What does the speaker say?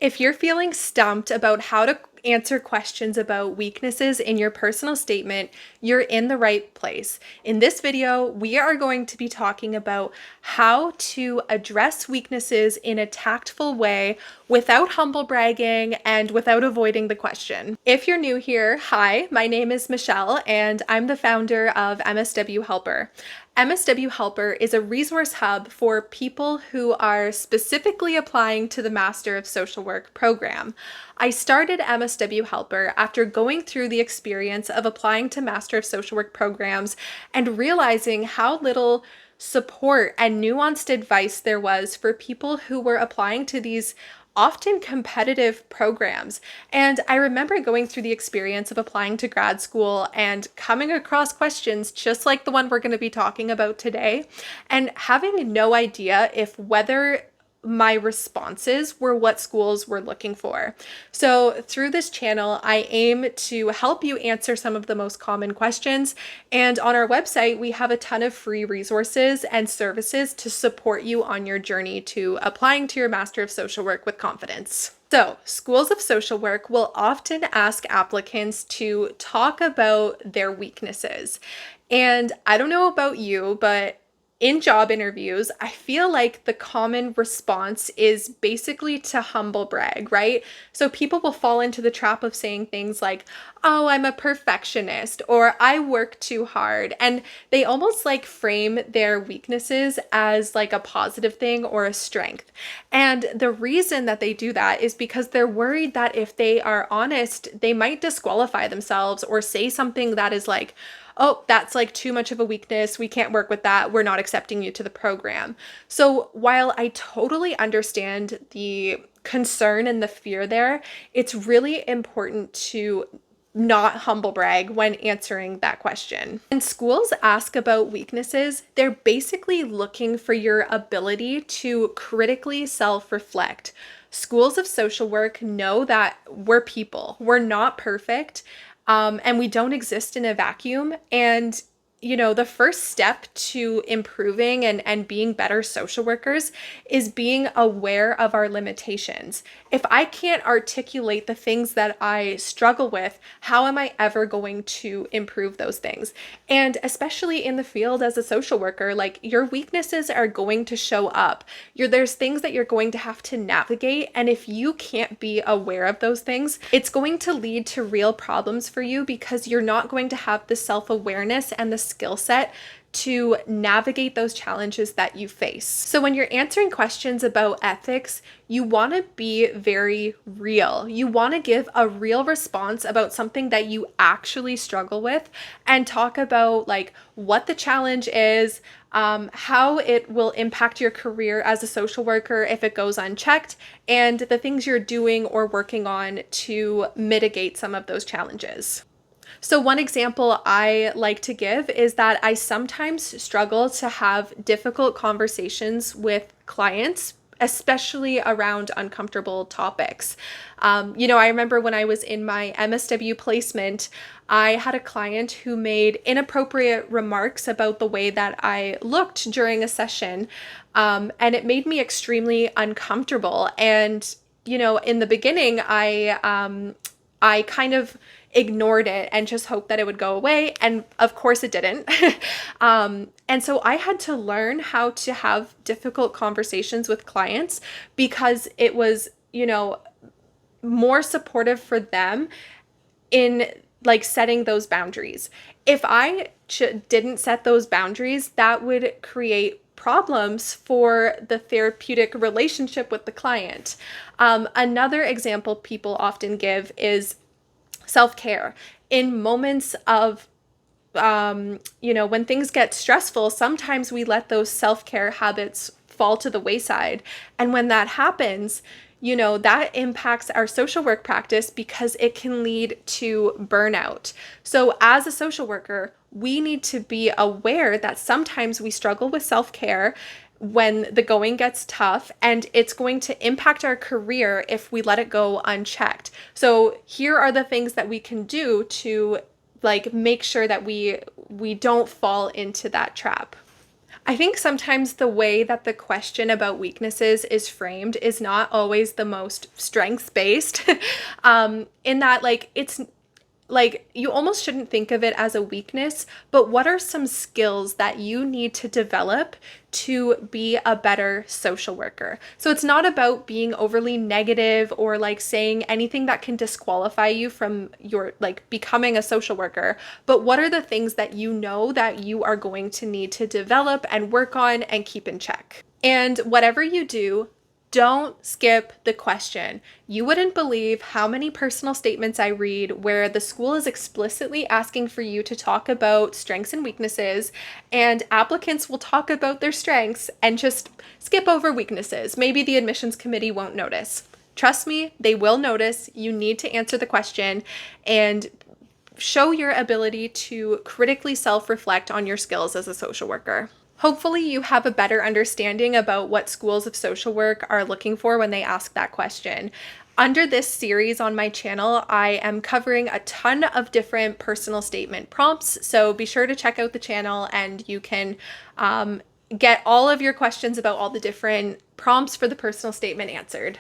If you're feeling stumped about how to answer questions about weaknesses in your personal statement, you're in the right place. In this video, we are going to be talking about how to address weaknesses in a tactful way without humble bragging and without avoiding the question. If you're new here, hi, my name is Michelle and I'm the founder of MSW Helper. MSW Helper is a resource hub for people who are specifically applying to the Master of Social Work program. I started MSW Helper after going through the experience of applying to Master of Social Work programs and realizing how little support and nuanced advice there was for people who were applying to these often competitive programs. And I remember going through the experience of applying to grad school and coming across questions just like the one we're going to be talking about today, and having no idea if whether my responses were what schools were looking for. So through this channel, I aim to help you answer some of the most common questions. And on our website, we have a ton of free resources and services to support you on your journey to applying to your Master of Social Work with confidence. So, schools of social work will often ask applicants to talk about their weaknesses. And I don't know about you, but in job interviews, I feel like the common response is basically to humble brag, right? So people will fall into the trap of saying things like, oh, I'm a perfectionist, or I work too hard. And they almost like frame their weaknesses as like a positive thing or a strength. And the reason that they do that is because they're worried that if they are honest, they might disqualify themselves or say something that is like, oh, that's like too much of a weakness. We can't work with that. We're not accepting you to the program. So while I totally understand the concern and the fear there, it's really important to not humble brag when answering that question. When schools ask about weaknesses, they're basically looking for your ability to critically self-reflect. Schools of social work know that we're people, we're not perfect, and we don't exist in a vacuum. And the first step to improving and being better social workers is being aware of our limitations. If I can't articulate the things that I struggle with, how am I ever going to improve those things? And especially in the field as a social worker, like your weaknesses are going to show up. There's things that you're going to have to navigate. And if you can't be aware of those things, it's going to lead to real problems for you because you're not going to have the self-awareness and the skill set to navigate those challenges that you face. So when you're answering questions about ethics, you want to be very real. You want to give a real response about something that you actually struggle with and talk about like what the challenge is, how it will impact your career as a social worker if it goes unchecked, and the things you're doing or working on to mitigate some of those challenges. So one example I like to give is that I sometimes struggle to have difficult conversations with clients, especially around uncomfortable topics. I remember when I was in my MSW placement, I had a client who made inappropriate remarks about the way that I looked during a session, and it made me extremely uncomfortable. And, in the beginning, I kind of ignored it and just hoped that it would go away. And of course it didn't. And so I had to learn how to have difficult conversations with clients because it was, more supportive for them in like setting those boundaries. If I didn't set those boundaries, that would create problems for the therapeutic relationship with the client. Another example people often give is self-care. In moments of, when things get stressful, sometimes we let those self-care habits fall to the wayside. And when that happens, that impacts our social work practice because it can lead to burnout. So as a social worker, we need to be aware that sometimes we struggle with self-care when the going gets tough, and it's going to impact our career if we let it go unchecked. So here are the things that we can do to like make sure that we don't fall into that trap. I think sometimes the way that the question about weaknesses is framed is not always the most strengths based. In that, like, it's like you almost shouldn't think of it as a weakness, but what are some skills that you need to develop to be a better social worker? So it's not about being overly negative or like saying anything that can disqualify you from your like becoming a social worker, but what are the things that you know that you are going to need to develop and work on and keep in check? And whatever you do, don't skip the question. You wouldn't believe how many personal statements I read where the school is explicitly asking for you to talk about strengths and weaknesses, and applicants will talk about their strengths and just skip over weaknesses. Maybe the admissions committee won't notice. Trust me, they will notice. You need to answer the question and show your ability to critically self-reflect on your skills as a social worker. Hopefully you have a better understanding about what schools of social work are looking for when they ask that question. Under this series on my channel, I am covering a ton of different personal statement prompts, so be sure to check out the channel and you can get all of your questions about all the different prompts for the personal statement answered.